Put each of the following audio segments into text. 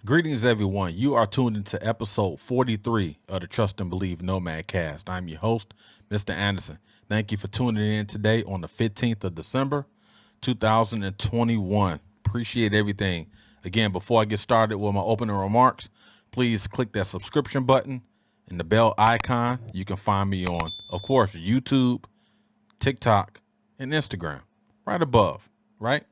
Greetings, everyone. You are tuned into episode 43 of the Trust and Believe Nomad Cast. I'm your host, Mr. Anderson. Thank you for tuning in today on the 15th of December, 2021. Appreciate everything. Again, before I get started with my opening remarks, please click that subscription button and the bell icon. You can find me on, of course, YouTube, TikTok, and Instagram. Right above, right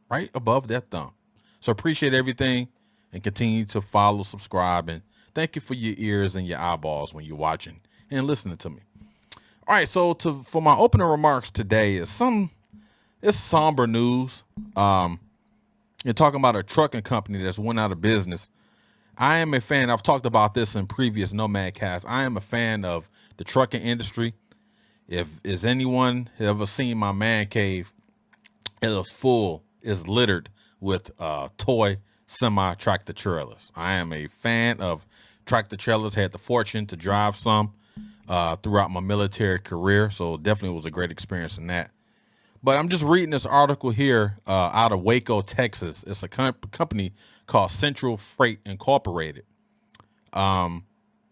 above that thumb. So appreciate everything and continue to follow, subscribe, and thank you for your ears and your eyeballs when you're watching and listening to me. All right, so for my opening remarks today it's somber news. You're talking about a trucking company that's went out of business. I am a fan. I've talked about this in previous Nomad Casts. I am a fan of the trucking industry. Is anyone ever seen my man cave, it is full, is littered with toy semi-tractor trailers. I am a fan of tractor trailers. Had the fortune to drive some throughout my military career, so definitely was a great experience in that. But I'm just reading this article here out of Waco, Texas. It's a company called Central Freight Incorporated. And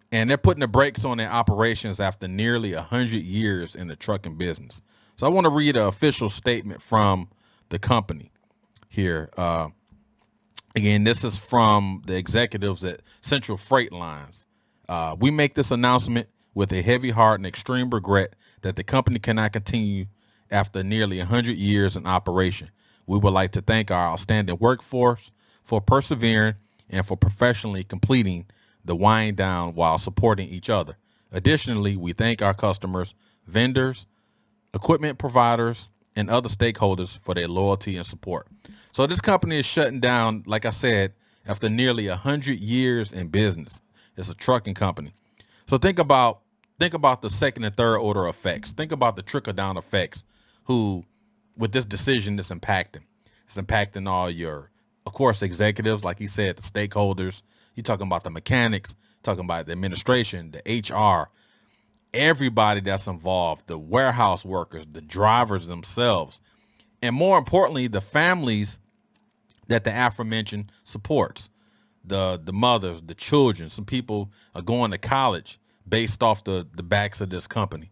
they're putting the brakes on their operations after nearly 100 years in the trucking business. So I want to read an official statement from the company here. Again, this is from the executives at Central Freight Lines. We make this announcement with a heavy heart and extreme regret that the company cannot continue after nearly 100 years in operation. We would like to thank our outstanding workforce for persevering and for professionally completing the wind down while supporting each other. Additionally, we thank our customers, vendors, equipment providers, and other stakeholders for their loyalty and support. So this company is shutting down, like I said, after nearly 100 years in business. It's a trucking company. So think about the second and third order effects. Think about the trickle down effects with this decision it's impacting. It's impacting all your, of course, executives, like he said, the stakeholders. You're talking about the mechanics, talking about the administration, the HR, everybody that's involved, the warehouse workers, the drivers themselves, and more importantly, the families that the aforementioned supports, the mothers, the children. Some people are going to college based off the backs of this company,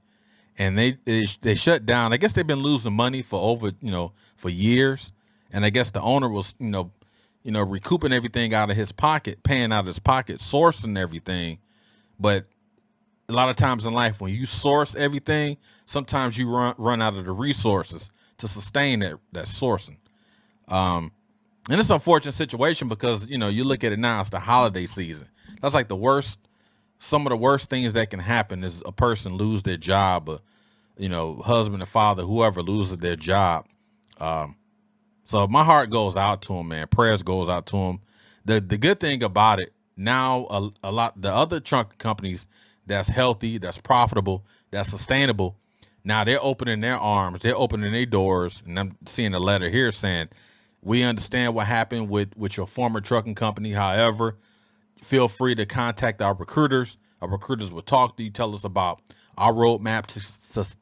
and they shut down. I guess they've been losing money for for years, and I guess the owner was recouping everything out of his pocket, paying out of his pocket, sourcing everything. But a lot of times in life, when you source everything, sometimes you run out of the resources to sustain that sourcing. And it's an unfortunate situation because, you look at it now, it's the holiday season. That's like some of the worst things that can happen is a person lose their job, husband and father, whoever loses their job. So my heart goes out to him, man. Prayers goes out to him. The good thing about it now, a lot, the other truck companies that's healthy, that's profitable, that's sustainable, now they're opening their arms, they're opening their doors. And I'm seeing a letter here saying, we understand what happened with your former trucking company. However, feel free to contact our recruiters. Our recruiters will talk to you, tell us about our roadmap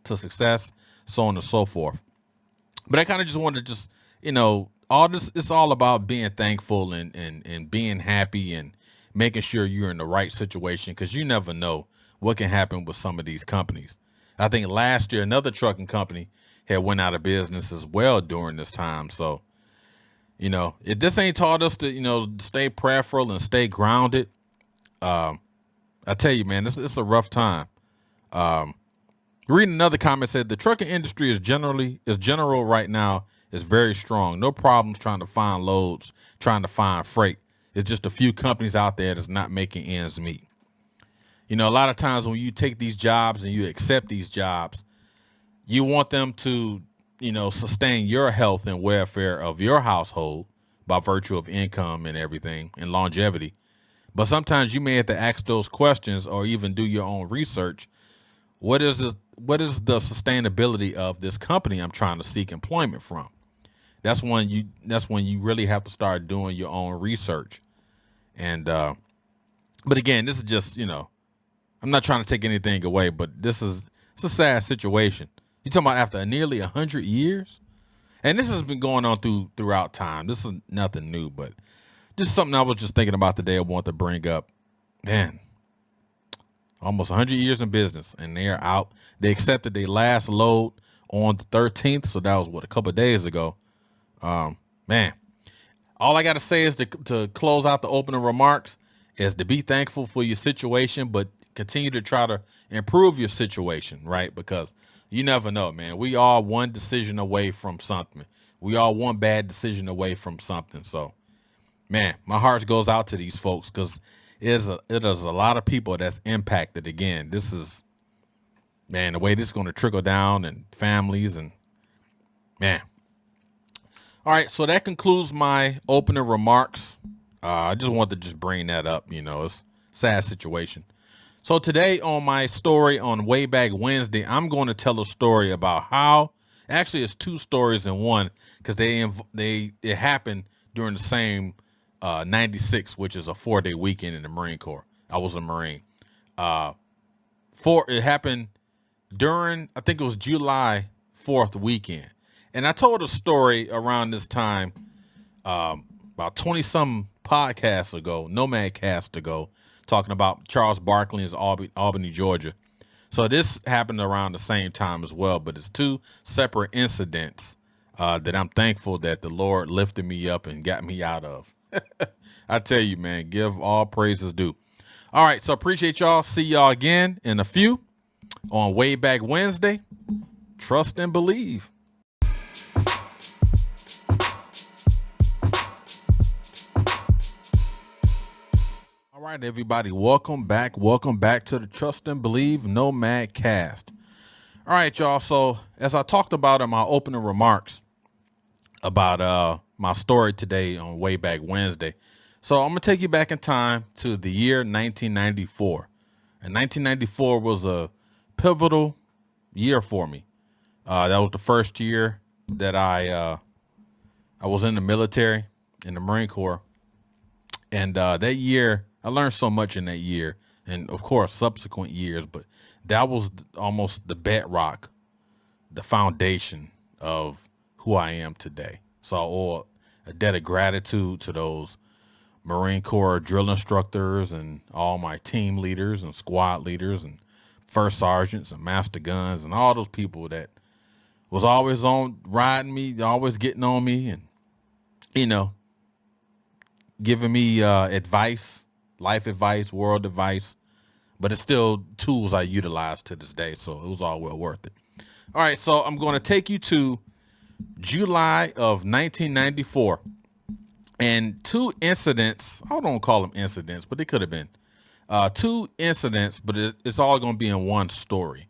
to success, so on and so forth. But I kind of just wanted to all this, it's all about being thankful and being happy and making sure you're in the right situation, because you never know what can happen with some of these companies. I think last year, another trucking company had went out of business as well during this time. So, if this ain't taught us to, stay prayerful and stay grounded, I tell you, man, it's a rough time. Reading another comment said the trucking industry is general right now is very strong. No problems trying to find loads, trying to find freight. It's just a few companies out there that's not making ends meet. A lot of times when you take these jobs and you accept these jobs, you want them to, sustain your health and welfare of your household by virtue of income and everything and longevity. But sometimes you may have to ask those questions or even do your own research. What is the sustainability of this company I'm trying to seek employment from? That's when you really have to start doing your own research. And but again, this is just, I'm not trying to take anything away, but it's a sad situation. You're talking about after nearly 100 years? And this has been going on throughout time. This is nothing new, but just something I was just thinking about today I want to bring up. Man, almost 100 years in business, and they're out. They accepted their last load on the 13th, so that was, a couple of days ago. Man, all I got to say is to close out the opening remarks is to be thankful for your situation, but continue to try to improve your situation, right? Because you never know, man. We are one decision away from something. We are one bad decision away from something. So, man, my heart goes out to these folks because it is a lot of people that's impacted. Again, this is, man, the way this is going to trickle down and families and, man. All right, so that concludes my opening remarks. I just wanted to just bring that up. It's a sad situation. So today on my story on Wayback Wednesday, I'm going to tell a story about how, actually it's two stories in one, because it happened during the same 96, which is a 4-day weekend in the Marine Corps. I was a Marine. It happened during, I think it was July 4th weekend. And I told a story around this time, about 20 some podcasts ago, Nomad Cast ago, talking about Charles Barkley in Albany, Georgia. So this happened around the same time as well, but it's two separate incidents that I'm thankful that the Lord lifted me up and got me out of. I tell you, man, give all praises due. All right, so appreciate y'all. See y'all again in a few on Wayback Wednesday. Trust and believe. All right, everybody, welcome back to the Trust and Believe Nomad Cast. All right, y'all, so as I talked about in my opening remarks about my story today on Wayback Wednesday, so I'm gonna take you back in time to the year 1994. And 1994 was a pivotal year for me. That was the first year that I was in the military, in the Marine Corps, and that year I learned so much in that year, and of course subsequent years, but that was almost the bedrock, the foundation of who I am today. So I owe a debt of gratitude to those Marine Corps drill instructors and all my team leaders and squad leaders and first sergeants and master guns and all those people that was always on riding me, always getting on me and, giving me advice, life advice, world advice, but it's still tools I utilize to this day. So it was all well worth it. All right. So I'm going to take you to July of 1994 and two incidents. I don't call them incidents, but they could have been two incidents, but it's all going to be in one story.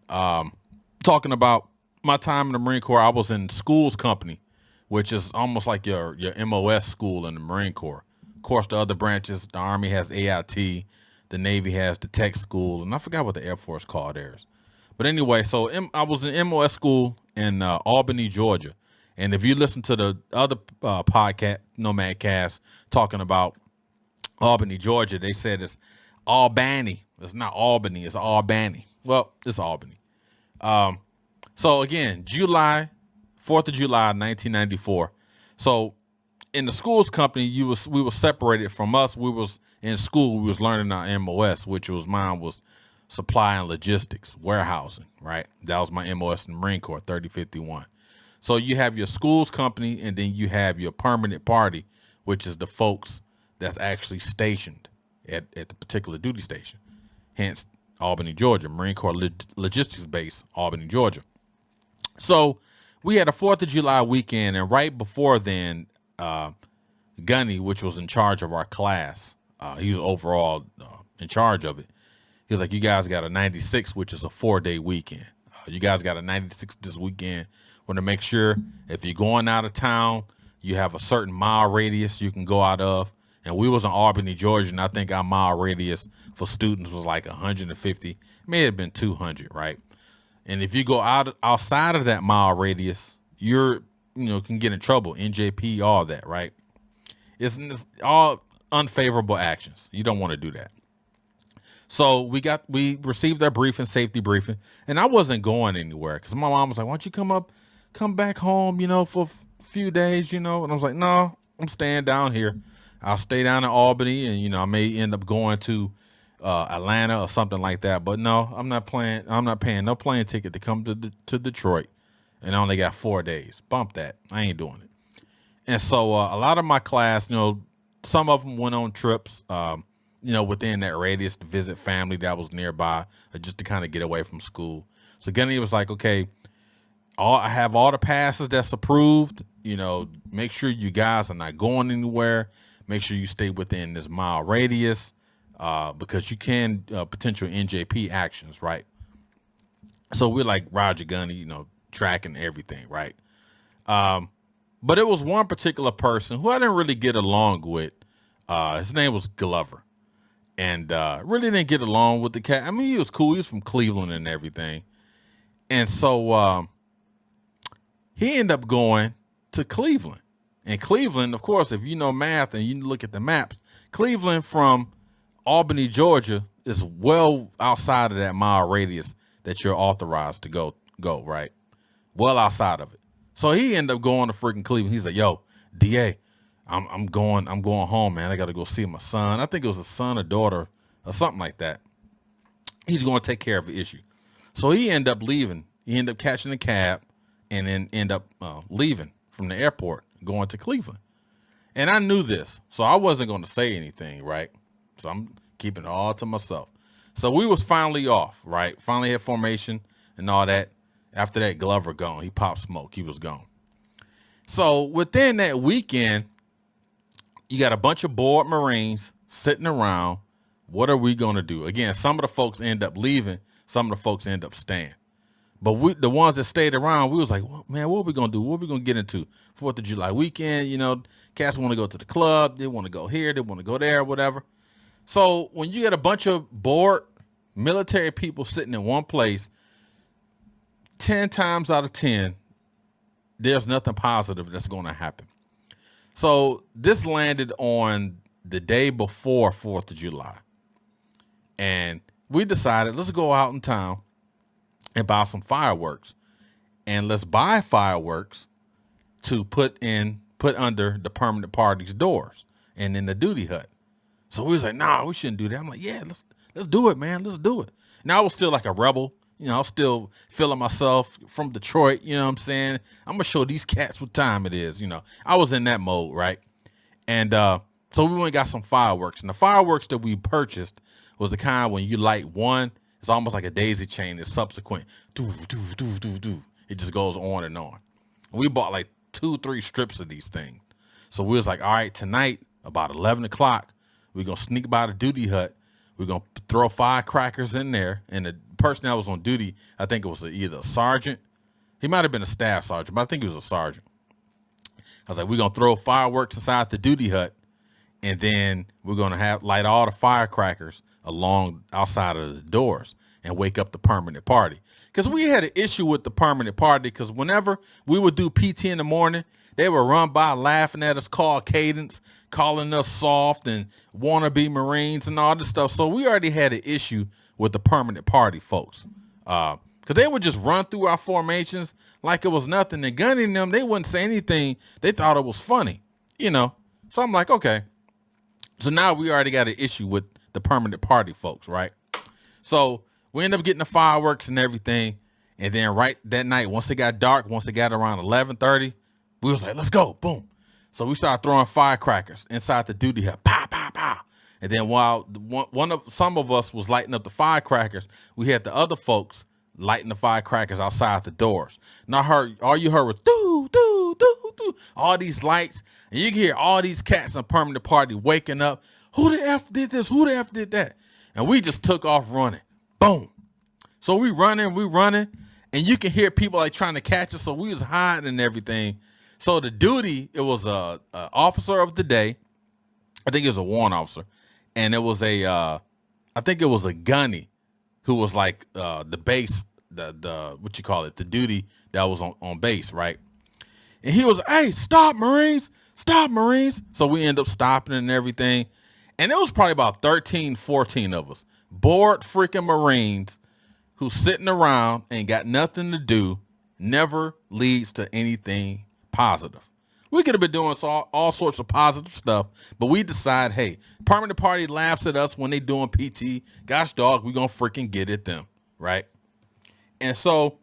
Talking about my time in the Marine Corps, I was in schools company, which is almost like your MOS school in the Marine Corps. Of course, the other branches, the Army has AIT, the Navy has the tech school, and I forgot what the Air Force called theirs. But anyway, so I was in MOS school in Albany, Georgia. And if you listen to the other podcast, Nomad Cast, talking about Albany, Georgia, they said it's Albany. It's not Albany, it's Albany. Well, it's Albany. So again, 4th of July, 1994. So in the schools company, we were separated from us. We was in school. We was learning our MOS, which was mine was supply and logistics, warehousing, right? That was my MOS in the Marine Corps, 3051. So you have your schools company, and then you have your permanent party, which is the folks that's actually stationed at the particular duty station. Hence, Albany, Georgia, Marine Corps Logistics Base, Albany, Georgia. So we had a 4th of July weekend, and right before then, Gunny, which was in charge of our class, he was overall in charge of it. He was like, you guys got a 96, which is a 4-day weekend. You guys got a 96 this weekend. Want to make sure if you're going out of town, you have a certain mile radius you can go out of. And we was in Albany, Georgia, and I think our mile radius for students was like 150. It may have been 200, right? And if you go outside of that mile radius, can get in trouble, NJP, all that, right? It's all unfavorable actions. You don't want to do that. So we received our safety briefing, and I wasn't going anywhere because my mom was like, why don't you come back home, for a few days, And I was like, no, I'm staying down here. I'll stay down in Albany, and I may end up going to Atlanta or something like that. But no, I'm not paying no plane ticket to come to Detroit, and I only got 4 days. Bump that. I ain't doing it. And so a lot of my class, some of them went on trips, within that radius to visit family that was nearby, or just to kind of get away from school. So Gunny was like, okay, I have all the passes that's approved. Make sure you guys are not going anywhere. Make sure you stay within this mile radius, because you can potential NJP actions, right? So we're like Roger Gunny, tracking everything, right? But it was one particular person who I didn't really get along with. His name was Glover, and really didn't get along with the cat. I mean, he was cool. He was from Cleveland and everything, and so he ended up going to Cleveland. And Cleveland, of course, if you know math and you look at the maps, Cleveland from Albany, Georgia, is well outside of that mile radius that you're authorized to go, right? Well outside of it. So he ended up going to freaking Cleveland. He's like, yo, DA, I'm going home, man. I got to go see my son. I think it was a son or daughter or something like that. He's going to take care of the issue. So he ended up leaving. He ended up catching a cab and then end up leaving from the airport, going to Cleveland. And I knew this, so I wasn't going to say anything, right? So I'm keeping it all to myself. So we was finally off, right? Finally had formation and all that. After that, Glover gone. He popped smoke. He was gone. So within that weekend, you got a bunch of bored Marines sitting around. What are we going to do? Again, some of the folks end up leaving. Some of the folks end up staying. But the ones that stayed around, we was like, well, man, what are we going to do? What are we going to get into? 4th of July weekend, cats want to go to the club. They want to go here. They want to go there, whatever. So when you get a bunch of bored military people sitting in one place, 10 times out of 10, there's nothing positive that's going to happen. So this landed on the day before 4th of July. And we decided, let's go out in town and buy some fireworks. And let's buy fireworks to put under the permanent party's doors and in the duty hut. So we was like, nah, we shouldn't do that. I'm like, yeah, let's do it, man. Let's do it. Now I was still like a rebel. I was still feeling myself from Detroit. You know what I'm saying? I'm going to show these cats what time it is. I was in that mode, right? And so we went and got some fireworks. And the fireworks that we purchased was the kind when you light one, it's almost like a daisy chain. It's subsequent. Doo, doo, doo, doo, doo. It just goes on and on. And we bought like 2-3 strips of these things. So we was like, all right, tonight, about 11 o'clock, we're going to sneak by the duty hut. We're going to throw firecrackers in there. And the person that was on duty, I think it was either a sergeant. He might have been a staff sergeant, but I think he was a sergeant. I was like, we're going to throw fireworks inside the duty hut. And then we're going to light all the firecrackers along outside of the doors and wake up the permanent party. Because we had an issue with the permanent party because whenever we would do PT in the morning, they would run by laughing at us, call cadence, calling us soft and wannabe Marines and all this stuff. So we already had an issue with the permanent party folks. Because they would just run through our formations like it was nothing. And gunning them, they wouldn't say anything. They thought it was funny, So I'm like, okay. So now we already got an issue with the permanent party folks, right? So we end up getting the fireworks and everything. And then right that night, once it got dark, once it got around 11:30, we was like, let's go. Boom. So we started throwing firecrackers inside the duty hut. Pow, pow, pow. And then while some of us was lighting up the firecrackers, we had the other folks lighting the firecrackers outside the doors. And all you heard was doo, doo, doo, doo, all these lights. And you can hear all these cats in permanent party waking up. Who the F did this? Who the F did that? And we just took off running. Boom. So we running, and you can hear people like trying to catch us. So we was hiding and everything. So the duty, it was a officer of the day. I think it was a warrant officer. And it was I think it was a gunny who was like the base, the what you call it, the duty that was on base, right? And he was, hey, stop, Marines. Stop, Marines. So we end up stopping and everything. And it was probably about 13, 14 of us. Bored freaking Marines who sitting around and got nothing to do never leads to anything positive. We could have been doing all sorts of positive stuff, but we decide, hey, permanent party laughs at us when they doing PT. Gosh, dog, we gonna freaking get at them, right? And so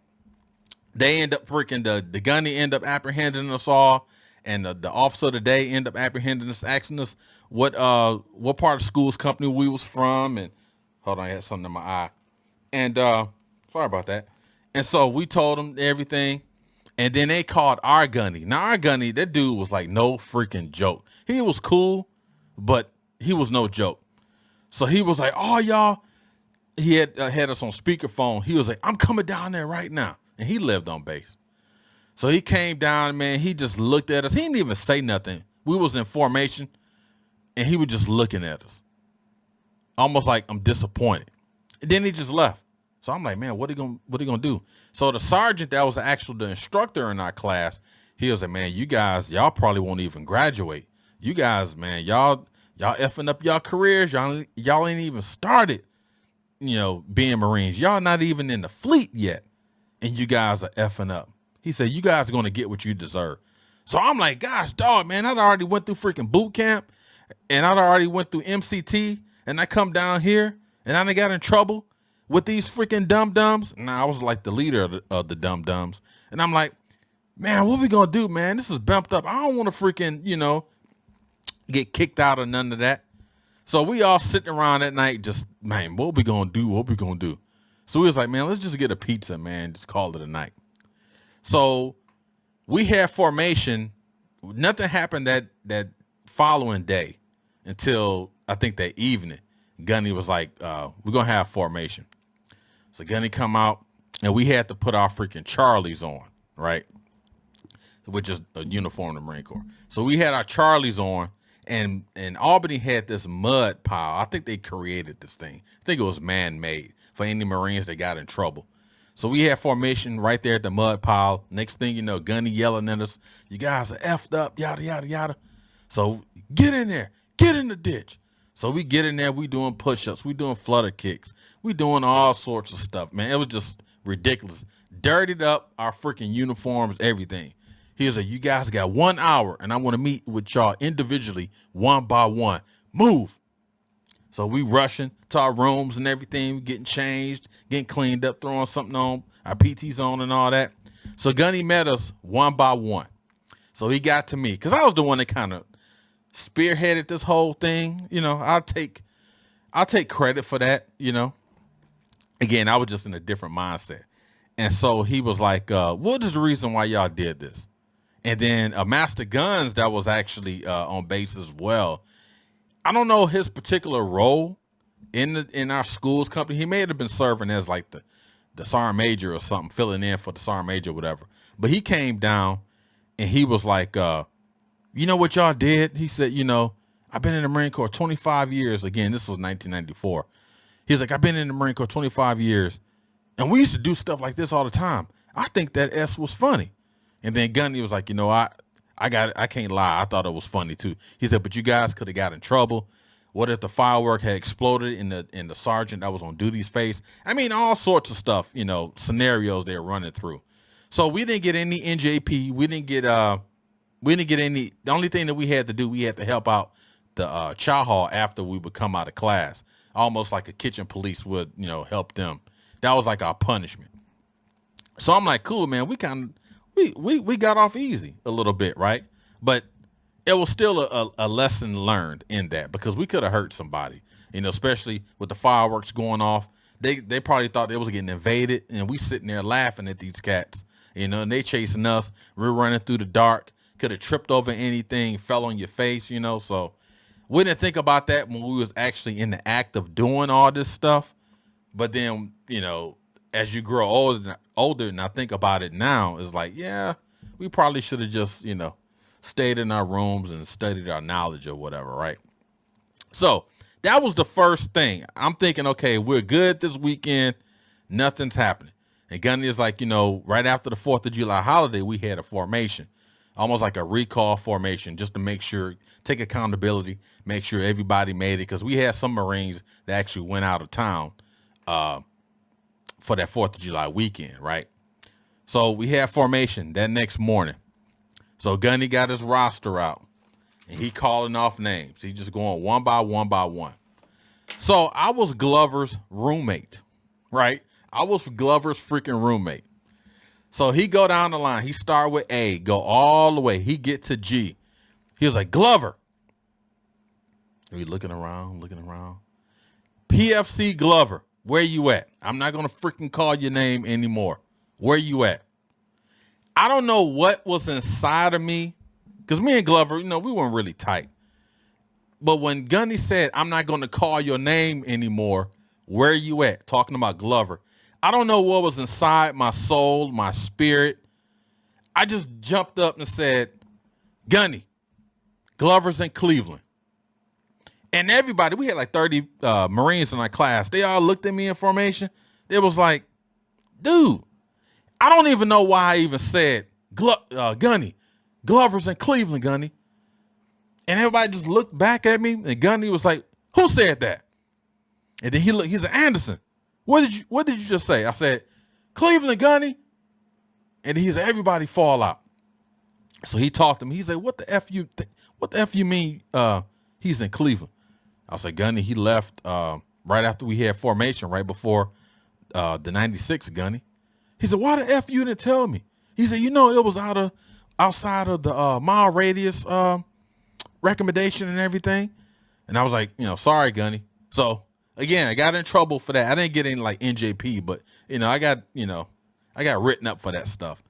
they end up freaking the gunny end up apprehending us all, and the officer of the day end up apprehending us, asking us what part of the school's company we was from, and hold on, I had something in my eye, and sorry about that. And so we told them everything. And then they called our gunny. Now our gunny, that dude was like no freaking joke. He was cool, but he was no joke. So he was like, "Oh y'all," he had us on speakerphone. He was like, "I'm coming down there right now," and he lived on base. So he came down, man. He just looked at us. He didn't even say nothing. We was in formation, and he was just looking at us, almost like I'm disappointed. And then he just left. So I'm like, man, what are you gonna do? So the sergeant that was the instructor in our class, he was like, man, y'all probably won't even graduate. You guys, man, y'all effing up y'all careers. Y'all ain't even started, being Marines. Y'all not even in the fleet yet, and you guys are effing up. He said, you guys are gonna get what you deserve. So I'm like, gosh, dog, man, I'd already went through freaking boot camp, and I'd already went through MCT, and I come down here, and I done got in trouble with these freaking dum-dums. Now I was like the leader of the dum-dums. And I'm like, man, what we gonna do, man? This is bumped up. I don't want to freaking, get kicked out of none of that. So we all sitting around at night just, man, what we gonna do? What we gonna do? So we was like, man, let's just get a pizza, man. Just call it a night. So we had formation. Nothing happened that following day until I think that evening. Gunny was like, we're gonna have formation. So Gunny come out, and we had to put our freaking Charlies on, right? Which is a uniform of the Marine Corps. So we had our Charlies on, and Albany had this mud pile. I think they created this thing. I think it was man-made for any Marines that got in trouble. So we had formation right there at the mud pile. Next thing you know, Gunny yelling at us, you guys are effed up, yada, yada, yada. So get in there, get in the ditch. So we get in there, we doing push-ups, we doing flutter kicks, we doing all sorts of stuff, man. It was just ridiculous. Dirtied up our freaking uniforms, everything. He was like, you guys got 1 hour, and I want to meet with y'all individually, one by one. Move. So we rushing to our rooms and everything, getting changed, getting cleaned up, throwing something on, our PTs on and all that. So Gunny met us one by one. So he got to me, because I was the one that kind of spearheaded this whole thing. I'll take credit for that. Again, I was just in a different mindset. And so he was like, what is the reason why y'all did this? And then a Master Guns that was actually on base as well. I don't know his particular role in our school's company. He may have been serving as like the sergeant major or something, filling in for the sergeant major or whatever. But he came down and he was like, you know what y'all did? He said, I've been in the Marine Corps 25 years. Again, this was 1994. He's like, I've been in the Marine Corps 25 years. And we used to do stuff like this all the time. I think that S was funny. And then Gunny was like, I can't lie. I thought it was funny too. He said, but you guys could have got in trouble. What if the firework had exploded in the sergeant that was on duty's face? I mean, all sorts of stuff, scenarios they're running through. So we didn't get any NJP. We didn't get any. The only thing that we had to do, we had to help out the chow hall after we would come out of class, almost like a kitchen police would, help them. That was like our punishment. So I'm like, cool, man. We got off easy a little bit, right? But it was still a lesson learned in that, because we could have hurt somebody, especially with the fireworks going off. They probably thought they was getting invaded, and we sitting there laughing at these cats, and they chasing us. We're running through the dark. Could have tripped over anything, fell on your face, so we didn't think about that when we was actually in the act of doing all this stuff. But then, as you grow older, and I think about it now, it's like, yeah, we probably should have just, stayed in our rooms and studied our knowledge or whatever, right? So that was the first thing. I'm thinking, okay, we're good this weekend. Nothing's happening. And Gunny is like, right after the 4th of July holiday, we had a formation, almost like a recall formation, just to make sure, take accountability, make sure everybody made it. Because we had some Marines that actually went out of town for that 4th of July weekend, right? So we had formation that next morning. So Gunny got his roster out and he calling off names. He just going one by one by one. So I was Glover's roommate, right? I was Glover's freaking roommate. So he go down the line. He start with A, go all the way. He get to G. He was like, Glover. We looking around. PFC Glover, where you at? I'm not going to freaking call your name anymore. Where you at? I don't know what was inside of me, because me and Glover, we weren't really tight. But when Gunny said, I'm not going to call your name anymore, where you at? Talking about Glover. I don't know what was inside my soul, my spirit. I just jumped up and said, Gunny, Glover's in Cleveland. And everybody, we had like 30 Marines in our class. They all looked at me in formation. It was like, dude, I don't even know why I even said, Gunny, Glover's in Cleveland, Gunny. And everybody just looked back at me, and Gunny was like, who said that? And then he said, Anderson, what did you just say? I said, Cleveland, Gunny. And he said, everybody fall out. So he talked to me. He said, what the F you mean he's in Cleveland? I said, Gunny, he left right after we had formation, right before the 96, Gunny. He said, why the F you didn't tell me? He said, it was outside of the mile radius recommendation and everything. And I was like, sorry, Gunny. So again, I got in trouble for that. I didn't get any like NJP, but I got written up for that stuff.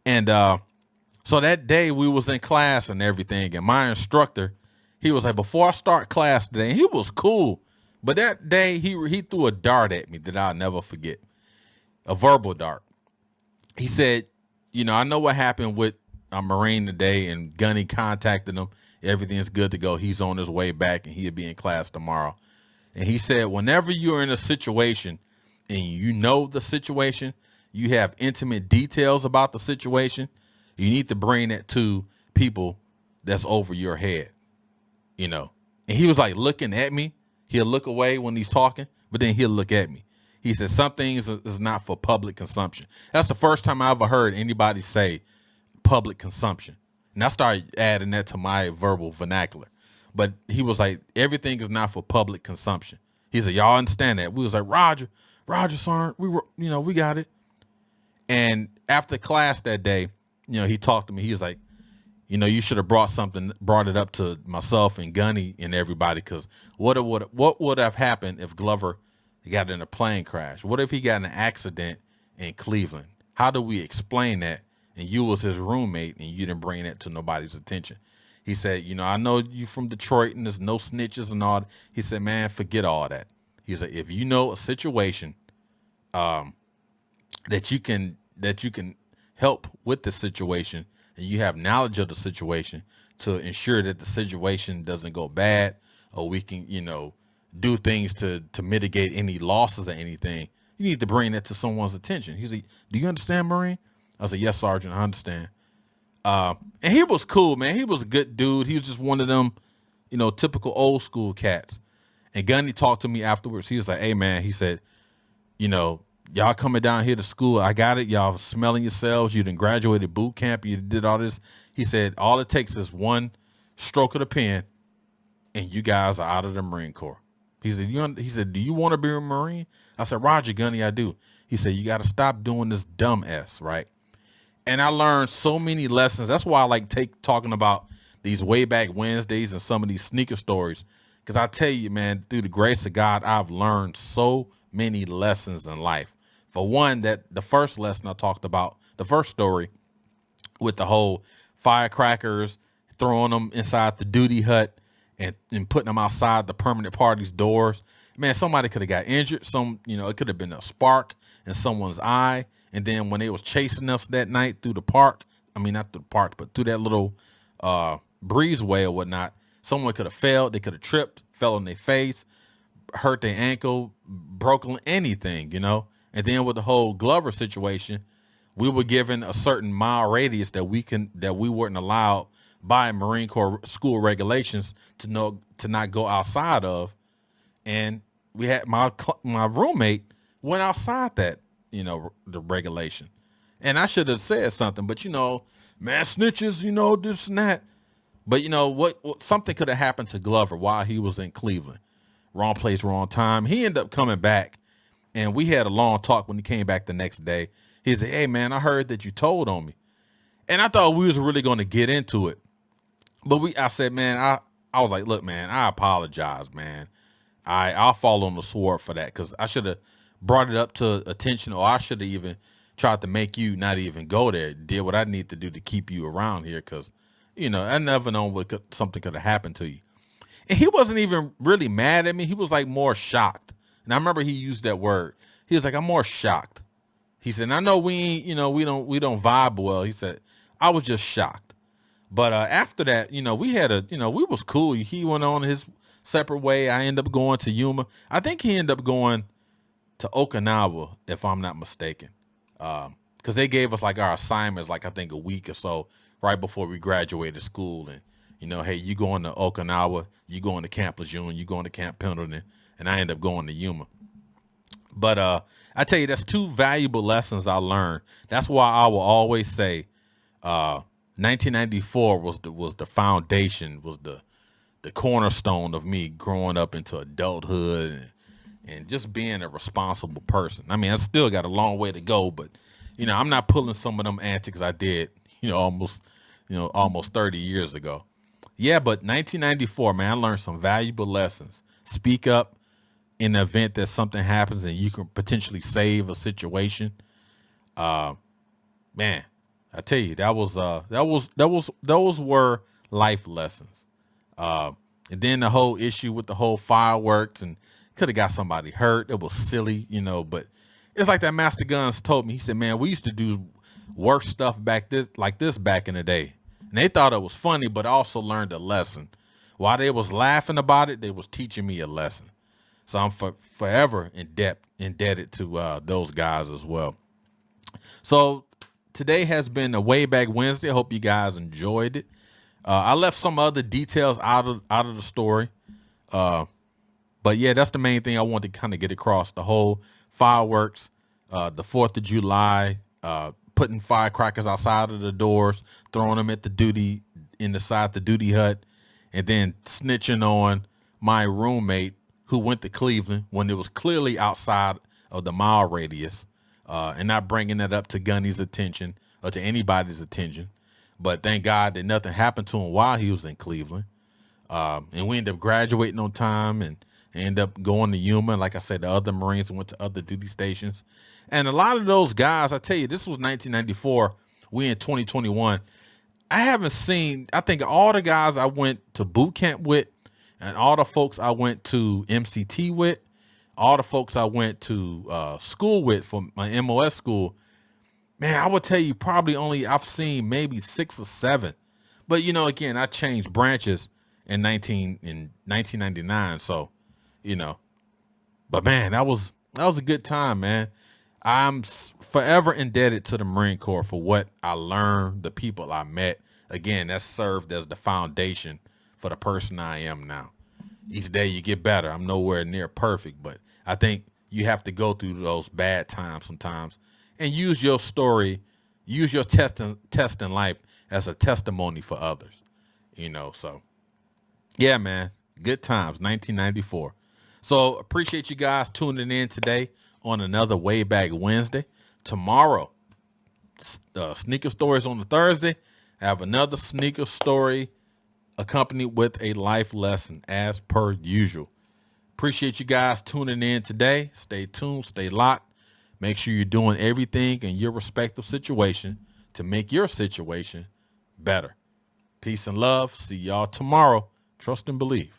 And so that day we was in class and everything, and my instructor, he was like, before I start class today, and he was cool, but that day he threw a dart at me that I'll never forget, a verbal dart. He said, I know what happened with a Marine today, and Gunny contacted him. Everything's good to go. He's on his way back, and he'll be in class tomorrow. And he said, whenever you're in a situation and you know the situation, you have intimate details about the situation, you need to bring it to people that's over your head, And he was like looking at me. He'll look away when he's talking, but then he'll look at me. He said, some things is not for public consumption. That's the first time I ever heard anybody say public consumption. And I started adding that to my verbal vernacular. But he was like, everything is not for public consumption. He said, y'all understand that? We was like, Roger, Sergeant, we got it. And after class that day, he talked to me. He was like, you should have brought it up to myself and Gunny and everybody, because what would have happened if Glover got in a plane crash? What if he got in an accident in Cleveland? How do we explain that? And you was his roommate and you didn't bring that to nobody's attention. He said, I know you from Detroit and there's no snitches and all. He said, man, forget all that. He said, if you know a situation that you can help with the situation, and you have knowledge of the situation to ensure that the situation doesn't go bad, or we can, do things to mitigate any losses or anything, you need to bring that to someone's attention. He's like, do you understand, Marine? I said, yes, Sergeant, I understand. And he was cool, man. He was a good dude. He was just one of them, typical old school cats. And Gunny talked to me afterwards. He was like, hey, man, he said, y'all coming down here to school. I got it. Y'all smelling yourselves. You done graduated boot camp. You did all this. He said, all it takes is one stroke of the pen and you guys are out of the Marine Corps. He said, do you want to be a Marine? I said, Roger, Gunny, I do. He said, you got to stop doing this dumb S, right? And I learned so many lessons. That's why I like talking about these Wayback Wednesdays and some of these sneaker stories. Because I tell you, man, through the grace of God, I've learned so many lessons in life. For one, that the first lesson I talked about, the first story with the whole firecrackers, throwing them inside the duty hut and putting them outside the permanent party's doors. Man, somebody could have got injured. It could have been a spark in someone's eye. And then when they was chasing us that night through the park, not through the park, but through that little breezeway or whatnot, someone could have fell. They could have tripped, fell on their face, hurt their ankle, broken anything, And then with the whole Glover situation, we were given a certain mile radius that we weren't allowed by Marine Corps school regulations to not go outside of. And we had my roommate went outside that, the regulation. And I should have said something, but man, snitches, this and that. But what something could have happened to Glover while he was in Cleveland. Wrong place, wrong time. He ended up coming back, and we had a long talk when he came back the next day. He said, hey, man, I heard that you told on me. And I thought we was really going to get into it. But I said, man, I was like, look, man, I apologize, man. I'll fall on the sword for that, because I should have brought it up to attention, or I should have even tried to make you not even go there. Did what I need to do to keep you around here, because, I never know something could have happened to you. And he wasn't even really mad at me. He was like more shocked. And I remember he used that word. He was like, I'm more shocked. He said, I know we ain't, we don't vibe well. He said, I was just shocked. But after that, we had we was cool. He went on his separate way. I ended up going to Yuma. I think he ended up going to Okinawa, if I'm not mistaken. Because they gave us like our assignments, like I think a week or so right before we graduated school. And, hey, you going to Okinawa, you going to Camp Lejeune, you going to Camp Pendleton, and I ended up going to Yuma. But I tell you, that's two valuable lessons I learned. That's why I will always say 1994 was the foundation, was the cornerstone of me growing up into adulthood and just being a responsible person. I mean, I still got a long way to go, but I'm not pulling some of them antics I did, almost 30 years ago. Yeah, but 1994, man, I learned some valuable lessons. Speak up in the event that something happens and you can potentially save a situation. Man, I tell you, those were life lessons. And then the whole issue with the whole fireworks, and could have got somebody hurt. It was silly, but it's like that Master Guns told me. He said, man, we used to do worse stuff back in the day. And they thought it was funny, but also learned a lesson. While they was laughing about it, they was teaching me a lesson. So I'm forever indebted to those guys as well. So today has been a Wayback Wednesday. I hope you guys enjoyed it. I left some other details out of the story. But yeah, that's the main thing I wanted to kind of get across. The whole fireworks, the 4th of July, putting firecrackers outside of the doors, throwing them at the duty hut, and then snitching on my roommate who went to Cleveland when it was clearly outside of the mile radius, and not bringing that up to Gunny's attention or to anybody's attention. But thank God that nothing happened to him while he was in Cleveland. And we ended up graduating on time and ended up going to Yuma. Like I said, the other Marines went to other duty stations. And a lot of those guys, I tell you, this was 1994. We in 2021. I haven't seen, I think all the guys I went to boot camp with, and all the folks I went to MCT with, all the folks I went to school with for my MOS school, man, I would tell you probably only I've seen maybe 6 or 7. But, again, I changed branches in 1999. So, but man, that was a good time, man. I'm forever indebted to the Marine Corps for what I learned, the people I met. Again, that served as the foundation for the person I am now. Each day you get better. I'm nowhere near perfect, but I think you have to go through those bad times sometimes and use your story, use your test in life as a testimony for others, so yeah, man, good times, 1994. So appreciate you guys tuning in today on another Wayback Wednesday. Tomorrow, sneaker stories on the Thursday. I have another sneaker story accompanied with a life lesson as per usual. Appreciate you guys tuning in today. Stay tuned, stay locked. Make sure you're doing everything in your respective situation to make your situation better. Peace and love. See y'all tomorrow. Trust and believe.